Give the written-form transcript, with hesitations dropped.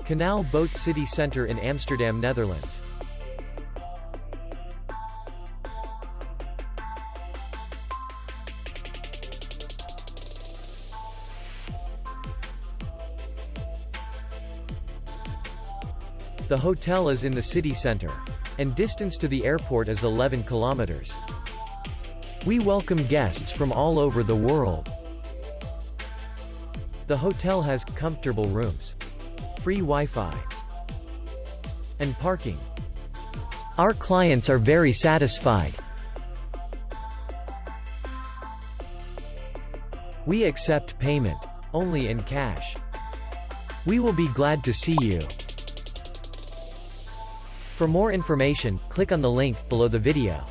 Canal Boat City Center in Amsterdam, Netherlands. The hotel is in the city center, and distance to the airport is 11 kilometers. We welcome guests from all over the world. The hotel has comfortable rooms, free Wi-Fi, and parking. Our clients are very satisfied. We accept payment only in cash. We will be glad to see you. For more information, click on the link below the video.